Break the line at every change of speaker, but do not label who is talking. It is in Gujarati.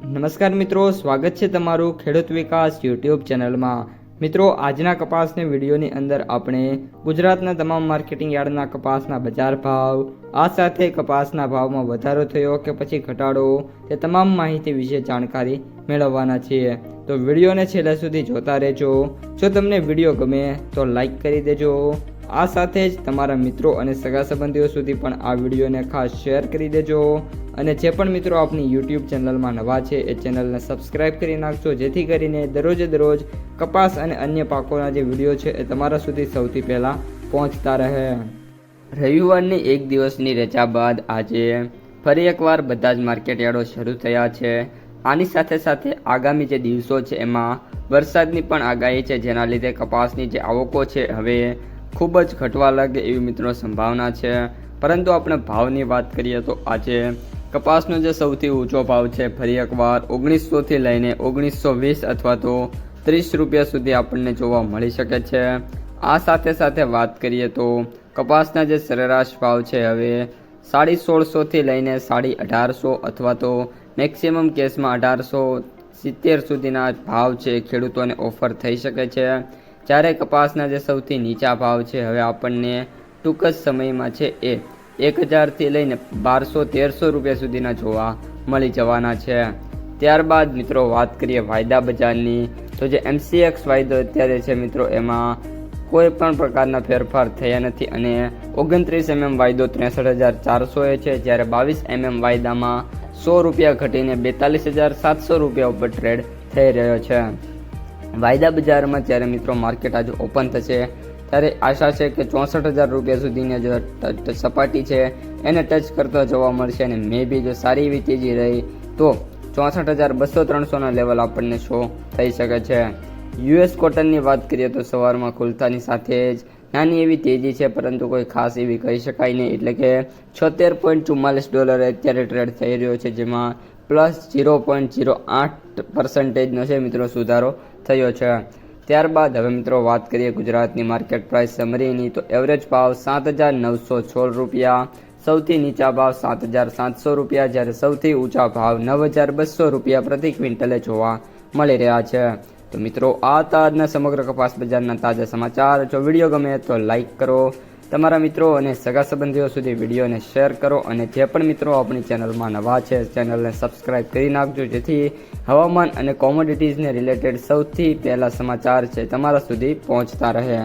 નમસ્કાર મિત્રો, સ્વાગત છે તમારું ખેડૂત વિકાસ યુટ્યુબ ચેનલમાં। મિત્રો, આજના કપાસની વિડીયોની અંદર આપણે ગુજરાતના તમામ માર્કેટિંગ યાર્ડના કપાસના બજાર ભાવ, આ સાથે કપાસના ભાવમાં વધારો થયો કે પછી ઘટાડો, તે તમામ માહિતી વિશે જાણકારી મેળવવાના છીએ। તો વિડીયોને છેલ્લે સુધી જોતા રહેજો। જો તમને વિડીયો ગમે તો લાઈક કરી દેજો। આ સાથે જ તમારા મિત્રો અને સગા સંબંધીઓ સુધી પણ આ વિડીયોને ખાસ શેર કરી દેજો। અને જે પણ મિત્રો આપણી યુટ્યુબ ચેનલમાં નવા છે એ ચેનલને સબસ્ક્રાઈબ કરી નાખજો, જેથી કરીને દરરોજ કપાસ અને અન્ય પાકોના જે વિડીયો છે એ તમારા સુધી સૌથી પહેલાં પહોંચતા રહે। રવિવારની એક દિવસની રજા બાદ આજે ફરી એકવાર બધા જ માર્કેટ યાર્ડો શરૂ થયા છે। આની સાથે સાથે આગામી જે દિવસો છે એમાં વરસાદની પણ આગાહી છે, જેના લીધે કપાસની જે આવકો છે હવે ખૂબ જ ઘટવા લાગે એવી મિત્રો સંભાવના છે। પરંતુ આપણે ભાવની વાત કરીએ તો આજે કપાસનો જે સૌથી ઊંચો ભાવ છે ફરી એકવાર 1900થી લઈને 1920 અથવા તો 30 રૂપિયા સુધી આપણને જોવા મળી શકે છે। આ સાથે સાથે વાત કરીએ તો કપાસના જે સરેરાશ ભાવ છે હવે 1650થી લઈને 1850 અથવા તો મેક્સિમમ કેસમાં 1870 સુધીના ભાવ છે ખેડૂતોને ઓફર થઈ શકે છે। જ્યારે કપાસના જે સૌથી નીચા ભાવ છે હવે આપણને ટૂંક જ સમયમાં છે એ 1000થી લઈને 1200-1300 રૂપિયા સુધીના જોવા મળી જવાના છે। ત્યારબાદ મિત્રો વાત કરીએ વાયદા બજારની, તો જે MCX વાયદો અત્યારે છે મિત્રો એમાં કોઈ પણ પ્રકારના ફેરફાર થયા નથી અને 29 mm વાયદો 63400 છે, જ્યારે 22 mm વાયદામાં 100 રૂપિયા ઘટીને 42700 રૂપિયા ઉપર ટ્રેડ થઈ રહ્યો છે। વાયદા બજારમાં જ્યારે મિત્રો માર્કેટ આજે ઓપન થશે ત્યારે આશા છે કે 64,000 રૂપિયા સુધીની જે સપાટી છે એને ટચ કરતો જોવા મળશે અને મે બી જો સારી એવી તેજી રહી તો 64,200-300ના લેવલ આપણને શો થઈ શકે છે। US કોટનની વાત કરીએ તો સવારમાં ખુલતાની સાથે જ નાની એવી તેજી છે, પરંતુ કોઈ ખાસ એવી કહી શકાય નહીં, એટલે કે $76.44 અત્યારે ટ્રેડ થઈ રહ્યો છે, જેમાં +0.08%નો છે મિત્રો સુધારો થયો છે। ત્યારબાદ હવે મિત્રો વાત કરીએ ગુજરાતની માર્કેટ પ્રાઇસ સમરીની, તો એવરેજ ભાવ 7,916 રૂપિયા, સૌથી નીચા ભાવ 7,700 રૂપિયા, જ્યારે સૌથી ઊંચા ભાવ 9,200 રૂપિયા પ્રતિ ક્વિન્ટલે જોવા મળી રહ્યા છે। તો મિત્રો આ હતા આજના સમગ્ર કપાસ બજારના તાજા સમાચાર। જો વિડીયો ગમે તો લાઈક કરો, તમારા મિત્રો અને સગા સંબંધીઓ સુધી વિડીયોને શેર કરો, અને જે પણ મિત્રો આપણી ચેનલમાં નવા છે ચેનલને સબસ્ક્રાઈબ કરી નાખજો, જેથી હવામાન અને કોમોડિટીઝને રિલેટેડ સૌથી પહેલા સમાચાર છે તમારા સુધી પહોંચતા રહે।